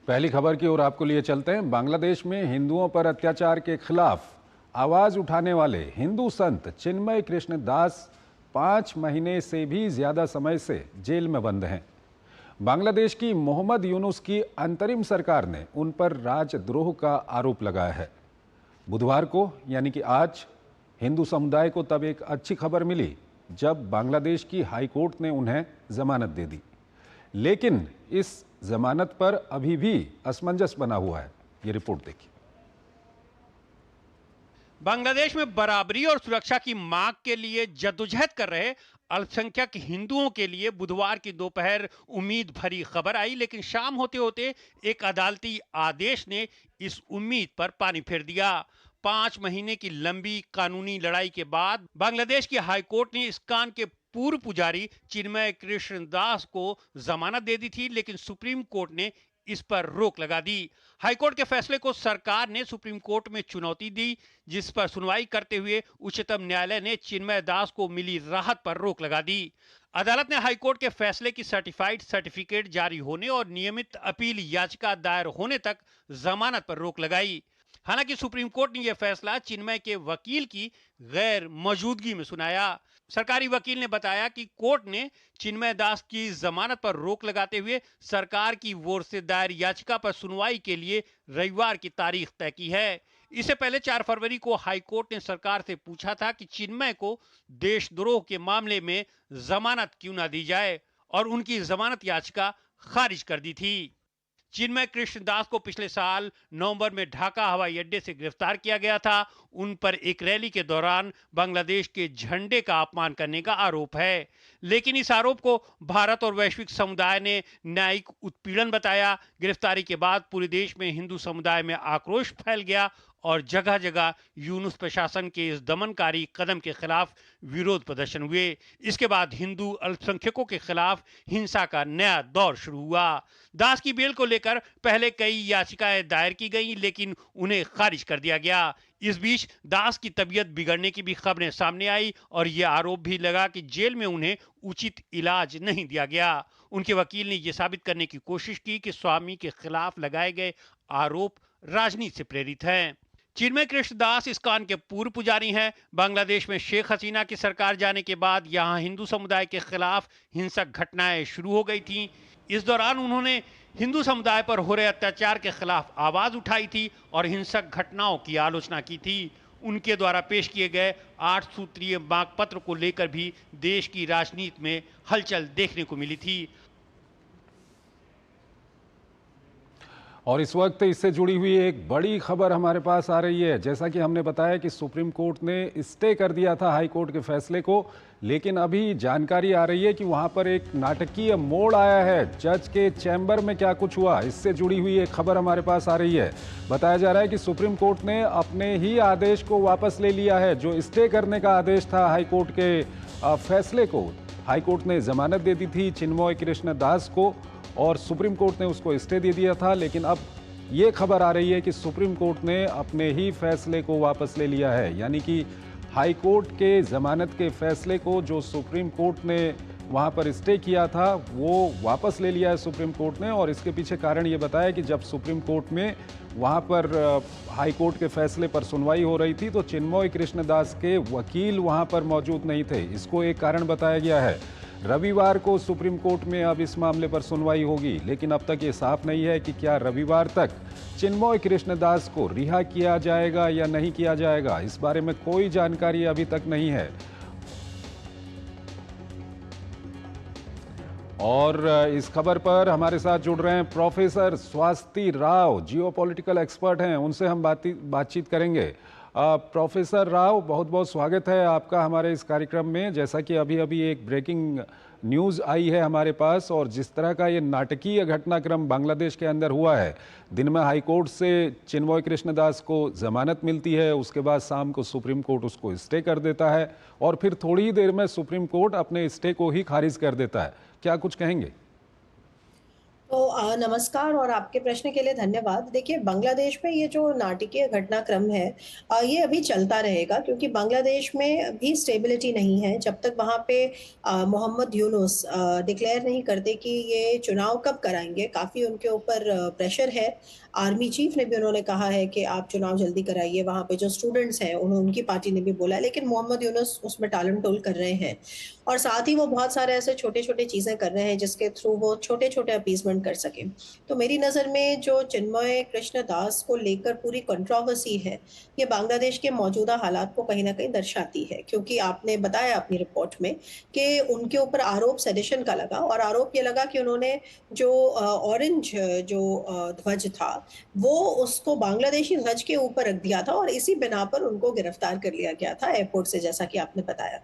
पहली खबर की ओर आपको लिए चलते हैं। बांग्लादेश में हिंदुओं पर अत्याचार के खिलाफ आवाज उठाने वाले हिंदू संत चिन्मय कृष्ण दास 5 महीने से भी ज्यादा समय से जेल में बंद हैं। बांग्लादेश की मोहम्मद यूनुस की अंतरिम सरकार ने उन पर राजद्रोह का आरोप लगाया है। बुधवार को यानी कि आज हिंदू समुदाय को तब एक अच्छी खबर मिली जब बांग्लादेश की हाई कोर्ट ने उन्हें जमानत दे दी, लेकिन इस जमानत पर अभी भी असमंजस बना हुआ है। ये रिपोर्ट देखिए। बांग्लादेश में बराबरी और सुरक्षा की मांग के लिए जद्दोजहद कर रहे अल्पसंख्यक हिंदुओं के लिए बुधवार की दोपहर उम्मीद भरी खबर आई, लेकिन शाम होते होते एक अदालती आदेश ने इस उम्मीद पर पानी फेर दिया। 5 महीने की लंबी कानूनी लड़ाई के बाद बांग्लादेश की हाईकोर्ट ने इस्कॉन के पूर्व पुजारी चिन्मय कृष्ण दास को जमानत दे दी थी, लेकिन सुप्रीम कोर्ट ने इस पर रोक लगा दी। हाईकोर्ट के फैसले को सरकार ने सुप्रीम कोर्ट में चुनौती दी, जिस पर सुनवाई करते हुए उच्चतम न्यायालय ने चिन्मय दास को मिली राहत पर रोक लगा दी। अदालत ने हाईकोर्ट के फैसले की सर्टिफाइड सर्टिफिकेट जारी होने और नियमित अपील याचिका दायर होने तक जमानत पर रोक लगाई। हालांकि सुप्रीम कोर्ट ने यह फैसला चिन्मय के वकील की गैर मौजूदगी में सुनाया। सरकारी वकील ने बताया कि कोर्ट ने चिन्मय दास की जमानत पर रोक लगाते हुए सरकार की ओर से दायर याचिका पर सुनवाई के लिए रविवार की तारीख तय की है। इससे पहले 4 फरवरी को हाईकोर्ट ने सरकार से पूछा था कि चिन्मय को देशद्रोह के मामले में जमानत क्यों ना दी जाए, और उनकी जमानत याचिका खारिज कर दी थी। चिन्मय कृष्ण दास को पिछले साल नवंबर में ढाका हवाई अड्डे से गिरफ्तार किया गया था। उन पर एक रैली के दौरान बांग्लादेश के झंडे का अपमान करने का आरोप है, लेकिन इस आरोप को भारत और वैश्विक समुदाय ने न्यायिक उत्पीड़न बताया। गिरफ्तारी के बाद पूरे देश में हिंदू समुदाय में आक्रोश फैल गया और जगह जगह यूनुस प्रशासन के इस दमनकारी कदम के खिलाफ विरोध प्रदर्शन हुए। इसके बाद हिंदू अल्पसंख्यकों के खिलाफ हिंसा का नया दौर शुरू हुआ। दास की बेल को लेकर पहले कई याचिकाएं दायर की गईं, लेकिन उन्हें खारिज कर दिया गया। इस बीच दास की तबीयत बिगड़ने की भी खबरें सामने आई और यह आरोप भी लगा कि जेल में उन्हें उचित इलाज नहीं दिया गया। उनके वकील ने यह साबित करने की कोशिश की कि स्वामी के खिलाफ लगाए गए आरोप राजनीति से प्रेरित हैं। चिन्मय कृष्ण दास इस्कॉन के पूर्व पुजारी हैं। बांग्लादेश में शेख हसीना की सरकार जाने के बाद यहां हिंदू समुदाय के खिलाफ हिंसक घटनाएं शुरू हो गई थीं। इस दौरान उन्होंने हिंदू समुदाय पर हो रहे अत्याचार के खिलाफ आवाज उठाई थी और हिंसक घटनाओं की आलोचना की थी। उनके द्वारा पेश किए गए 8 सूत्रीय मांग पत्र को लेकर भी देश की राजनीति में हलचल देखने को मिली थी। और इस वक्त इससे जुड़ी हुई एक बड़ी खबर हमारे पास आ रही है। जैसा कि हमने बताया कि सुप्रीम कोर्ट ने स्टे कर दिया था हाई कोर्ट के फैसले को, लेकिन अभी जानकारी आ रही है कि वहां पर एक नाटकीय मोड़ आया है। जज के चैम्बर में क्या कुछ हुआ, इससे जुड़ी हुई एक खबर हमारे पास आ रही है। बताया जा रहा है कि सुप्रीम कोर्ट ने अपने ही आदेश को वापस ले लिया है। जो स्टे करने का आदेश था हाई कोर्ट के फैसले को, हाई कोर्ट ने जमानत दे दी थी चिन्मय कृष्ण दास को और सुप्रीम कोर्ट ने उसको स्टे दे दिया था। लेकिन अब ये खबर आ रही है कि सुप्रीम कोर्ट ने अपने ही फैसले को वापस ले लिया है, यानी कि हाई कोर्ट के जमानत के फैसले को जो सुप्रीम कोर्ट ने वहां पर स्टे किया था वो वापस ले लिया है सुप्रीम कोर्ट ने। और इसके पीछे कारण ये बताया कि जब सुप्रीम कोर्ट में वहां पर हाई कोर्ट के फैसले पर सुनवाई हो रही थी तो चिन्मय कृष्ण दास के वकील वहां पर मौजूद नहीं थे। इसको एक कारण बताया गया है। रविवार को सुप्रीम कोर्ट में अब इस मामले पर सुनवाई होगी, लेकिन अब तक ये साफ नहीं है कि क्या रविवार तक चिन्मय कृष्ण दास को रिहा किया जाएगा या नहीं किया जाएगा। इस बारे में कोई जानकारी अभी तक नहीं है। और इस खबर पर हमारे साथ जुड़ रहे हैं प्रोफेसर स्वास्ति राव, जियोपॉलिटिकल एक्सपर्ट हैं, उनसे हम बातचीत करेंगे। प्रोफेसर राव, बहुत बहुत स्वागत है आपका हमारे इस कार्यक्रम में। जैसा कि अभी अभी एक ब्रेकिंग न्यूज़ आई है हमारे पास, और जिस तरह का ये नाटकीय घटनाक्रम बांग्लादेश के अंदर हुआ है, दिन में हाई कोर्ट से चिन्मय कृष्ण दास को जमानत मिलती है, उसके बाद शाम को सुप्रीम कोर्ट उसको स्टे कर देता है और फिर थोड़ी ही देर में सुप्रीम कोर्ट अपने स्टे को ही खारिज कर देता है। क्या कुछ कहेंगे? तो नमस्कार और आपके प्रश्न के लिए धन्यवाद। देखिए, बांग्लादेश में ये जो नाटकीय घटनाक्रम है ये अभी चलता रहेगा क्योंकि बांग्लादेश में भी स्टेबिलिटी नहीं है। जब तक वहाँ पे मोहम्मद यूनुस डिक्लेयर नहीं करते कि ये चुनाव कब कराएँगे, काफ़ी उनके ऊपर प्रेशर है। आर्मी चीफ ने भी उन्होंने कहा है कि आप चुनाव जल्दी कराइए, वहाँ पे जो स्टूडेंट्स हैं, उनकी पार्टी ने भी बोला है, लेकिन मोहम्मद यूनुस उसमें टालम-टोल कर रहे हैं। और साथ ही वो बहुत सारे ऐसे छोटे-छोटे चीज़ें कर रहे हैं जिसके थ्रू वो छोटे-छोटे अपीसमेंट कर सकें। तो मेरी नज़र में जो चिन्मय कृष्ण दास को लेकर पूरी कंट्रोवर्सी है, ये बांग्लादेश के मौजूदा हालात को कहीं न कहीं दर्शाती है क्योंकि आपने बताया अपनी रिपोर्ट में कि उनके ऊपर आरोप सेडिशन का लगा और आरोप ये लगा कि उन्होंने जो ऑरेंज जो ध्वज था, वो उसको बांग्लादेशी ध्वज के ऊपर रख दिया था और इसी बिना पर उनको गिरफ्तार कर लिया गया था एयरपोर्ट से, जैसा कि आपने बताया।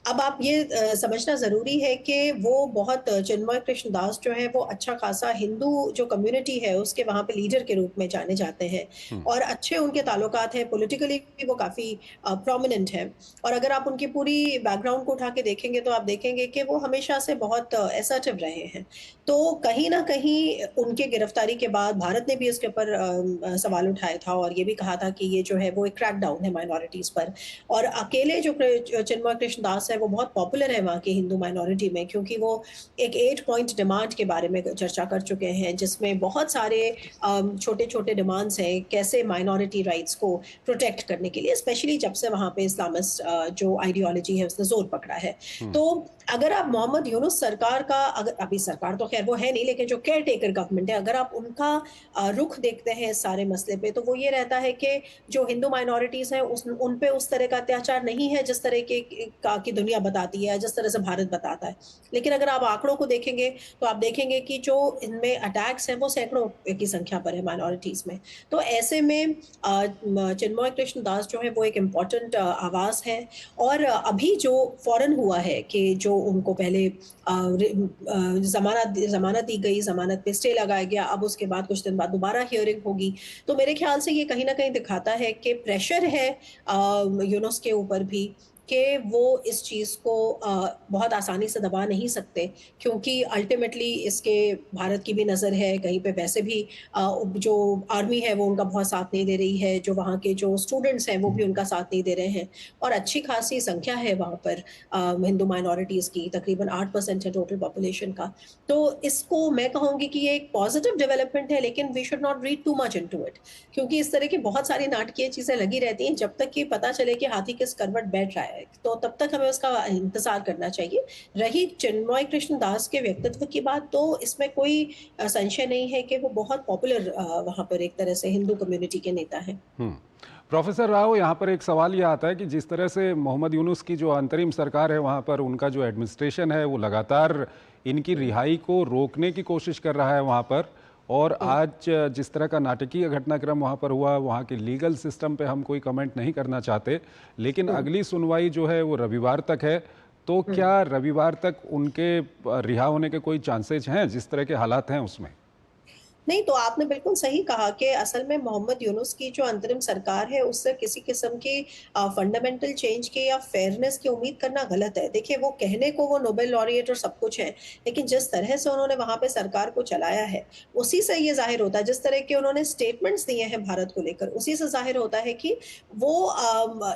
अब आप ये समझना ज़रूरी है कि वो बहुत चिन्मय कृष्ण दास जो है वो अच्छा खासा हिंदू जो कम्युनिटी है उसके वहाँ पे लीडर के रूप में जाने जाते हैं हम्म। और अच्छे उनके ताल्लुकात हैं, पॉलिटिकली भी वो काफ़ी प्रोमिनेंट हैं। और अगर आप उनकी पूरी बैकग्राउंड को उठा के देखेंगे तो आप देखेंगे कि वो हमेशा से बहुत असर्टिव रहे हैं। तो कहीं न कहीं उनके गिरफ्तारी के बाद भारत ने भी इसके ऊपर सवाल उठाया था और ये भी कहा था कि ये जो है वो एक क्रैकडाउन है माइनॉरिटीज़ पर। और अकेले जो चिन्मय कृष्ण दास है वो बहुत पॉपुलर है वहाँ की हिंदू माइनॉरिटी में क्योंकि वो एक 8 पॉइंट डिमांड के बारे में चर्चा कर चुके हैं जिसमें बहुत सारे छोटे-छोटे डिमांड्स हैं कैसे माइनॉरिटी राइट्स को प्रोटेक्ट करने के लिए, स्पेशली जब से वहाँ पे इस्लामिस्ट जो आइडियोलॉजी है उसने ज़ोर पकड़ा है। हम्म। तो अगर आप मोहम्मद यूनुस सरकार का, अगर अभी सरकार तो खैर वो है नहीं, लेकिन जो केयर टेकर गवर्नमेंट है, अगर आप उनका रुख देखते हैं इस सारे मसले पे, तो वो ये रहता है कि जो हिंदू माइनॉरिटीज़ हैं उन पे उस तरह का अत्याचार नहीं है जिस तरह के का की दुनिया बताती है, जिस तरह से भारत बताता है। लेकिन अगर आप आंकड़ों को देखेंगे, तो आप देखेंगे कि जो इनमें अटैक्स हैं वो सैकड़ों की संख्या पर है माइनॉरिटीज़ में। तो ऐसे में चिन्मय कृष्ण दास जो है वो एक इम्पोर्टेंट आवाज़ है और अभी जो फ़ौरन हुआ है कि जो उनको पहले ज़मानत दी गई, ज़मानत पे स्टे लगाया गया, अब उसके बाद कुछ दिन बाद दोबारा हियरिंग होगी। तो मेरे ख़्याल से ये कहीं न कहीं दिखाता है कि प्रेशर है यूनुस के ऊपर भी कि वो इस चीज़ को बहुत आसानी से दबा नहीं सकते क्योंकि अल्टीमेटली इसके भारत की भी नज़र है, कहीं पे वैसे भी जो आर्मी है वो उनका बहुत साथ नहीं दे रही है, जो वहाँ के जो स्टूडेंट्स हैं वो भी उनका साथ नहीं दे रहे हैं और अच्छी खासी संख्या है वहाँ पर हिंदू माइनॉरिटीज़ की, तकरीबन 8% है टोटल पॉपुलेशन का। तो इसको मैं कहूँगी कि ये एक पॉज़िटिव डेवलपमेंट है लेकिन we should not read too much into it क्योंकि इस तरह की बहुत सारी नाटकीय चीज़ें लगी रहती हैं जब तक कि पता चले कि हाथी किस करवट बैठ रहा है, तो तब तक हमें उसका इंतज़ार करना चाहिए। रही चिन्मय कृष्ण दास के व्यक्तित्व की बात, तो इसमें कोई संशय नहीं है कि वो बहुत पॉपुलर वहाँ पर एक तरह से हिंदू कम्युनिटी के नेता हैं। हम्म। प्रोफेसर राव, यहाँ पर एक सवाल ये आता है कि जिस तरह से मोहम्मद यूनुस की जो अंतरिम सरकार है वहाँ पर उनका जो एडमिनिस्ट्रेशन है वो लगातार इनकी रिहाई को रोकने की कोशिश कर रहा है वहाँ पर, और हुँ, आज जिस तरह का नाटकीय घटनाक्रम वहाँ पर हुआ, वहाँ के लीगल सिस्टम पे हम कोई कमेंट नहीं करना चाहते, लेकिन हुँ, अगली सुनवाई जो है वो रविवार तक है। तो हुँ। क्या रविवार तक उनके रिहा होने के कोई चांसेज हैं जिस तरह के हालात हैं उसमें? नहीं, तो आपने बिल्कुल सही कहा कि असल में मोहम्मद यूनुस की जो अंतरिम सरकार है, उससे किसी किस्म की फंडामेंटल चेंज की या फेयरनेस की उम्मीद करना गलत है। देखिए, वो कहने को वो नोबेल लॉरिएट और सब कुछ है, लेकिन जिस तरह से उन्होंने वहाँ पे सरकार को चलाया है, उसी से ये ज़ाहिर होता है, जिस तरह के उन्होंने स्टेटमेंट्स दिए हैं भारत को लेकर, उसी से ज़ाहिर होता है कि वो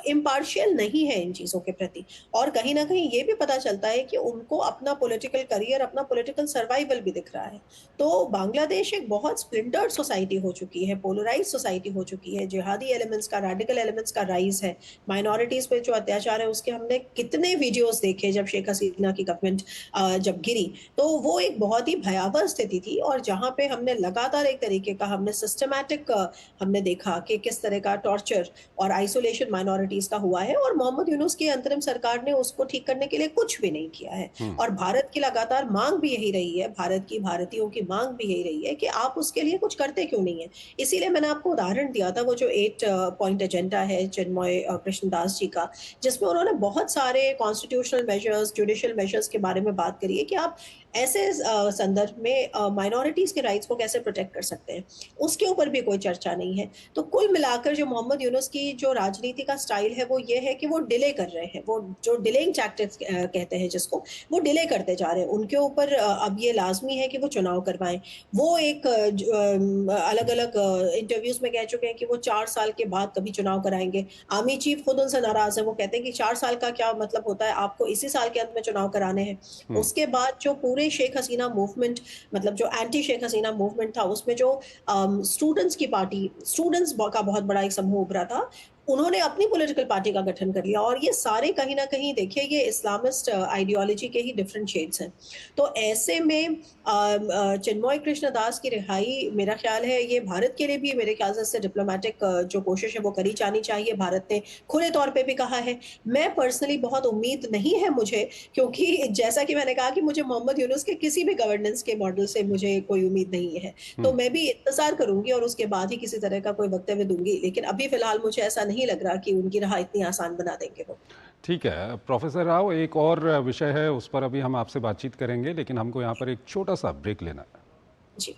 इम्पार्शियल नहीं है इन चीज़ों के प्रति। और कहीं न कहीं ये भी पता चलता है कि उनको अपना पॉलिटिकल करियर, अपना पॉलिटिकल सर्वाइवल भी दिख रहा है। तो बांग्लादेश एक बहुत स्प्लिंटर्ड सोसाइटी हो चुकी है, पोलराइज़्ड सोसाइटी हो चुकी है, जिहादी एलिमेंट्स का, रैडिकल एलिमेंट्स का राइज़ है। माइनॉरिटीज़ पे जो अत्याचार है उसके हमने कितने वीडियोज़ देखे जब शेख हसीना की गवर्नमेंट जब गिरी, तो वो एक बहुत ही भयावह स्थिति थी और जहाँ पे हमने लगातार एक तरीके का हमने सिस्टमैटिक हमने देखा कि किस तरह का टॉर्चर और आइसोलेशन माइनॉरिटीज़ का हुआ है और मोहम्मद यूनुस की अंतरिम सरकार ने उसको ठीक करने के लिए कुछ भी नहीं किया है। हम्म। और भारत की लगातार माँग भी यही रही है, भारत की, भारतीयों की माँग भी यही रही है कि आप उसके लिए कुछ करते क्यों नहीं हैं? इसीलिए मैंने आपको उदाहरण दिया था वो जो 8 पॉइंट एजेंडा है चिन्मय कृष्णदास जी का, जिसमें उन्होंने बहुत सारे कॉन्स्टिट्यूशनल मेजर्स, जुडिशियल मेजर्स के बारे में बात करी है कि आप ऐसे संदर्भ में माइनॉरिटीज के राइट्स को कैसे प्रोटेक्ट कर सकते हैं, उसके ऊपर भी कोई चर्चा नहीं है। तो कुल मिलाकर जो मोहम्मद यूनुस की जो राजनीति का स्टाइल है वो ये है कि वो डिले कर रहे हैं, वो जो डिलेइंग टैक्टिक्स कहते हैं जिसको, वो डिले करते जा रहे हैं। उनके ऊपर अब ये लाजमी है कि वो चुनाव करवाएं। वो एक अलग अलग इंटरव्यूज में कह चुके हैं कि वो 4 साल के बाद कभी चुनाव कराएंगे। आर्मी चीफ खुद उनसे नाराज है, वो कहते हैं कि 4 साल का क्या मतलब होता है, आपको इसी साल के अंत में चुनाव कराने हैं। हम्म। उसके बाद जो पूरे शेख हसीना मूवमेंट, मतलब जो एंटी शेख हसीना मूवमेंट था, उसमें जो स्टूडेंट्स की पार्टी, स्टूडेंट्स का बहुत बड़ा एक समूह उभरा था, उन्होंने अपनी पॉलिटिकल पार्टी का गठन कर लिया। और ये सारे कहीं ना कहीं देखिए ये इस्लामिस्ट आइडियोलॉजी के ही डिफरेंट शेड्स हैं। तो ऐसे में चिन्मय कृष्ण दास की रिहाई, मेरा ख्याल है ये भारत के लिए भी मेरे ख्याल से डिप्लोमेटिक जो कोशिश है वो करी जानी चाहिए। भारत ने खुले तौर पे भी कहा है। मैं पर्सनली बहुत उम्मीद नहीं है मुझे, क्योंकि जैसा कि मैंने कहा कि मुझे मोहम्मद यूनुस के किसी भी गवर्नेंस के मॉडल से मुझे कोई उम्मीद नहीं है। तो हम्म। मैं भी इंतजार करूंगी और उसके बाद ही किसी तरह का कोई वक्तव्य दूंगी, लेकिन अभी फिलहाल मुझे ऐसा नहीं लग रहा कि उनकी राह इतनी आसान बना देंगे वो। ठीक है प्रोफेसर राव, एक और विषय है, उस पर अभी हम आपसे बातचीत करेंगे, लेकिन हमको यहाँ पर एक छोटा सा ब्रेक लेना है। जी।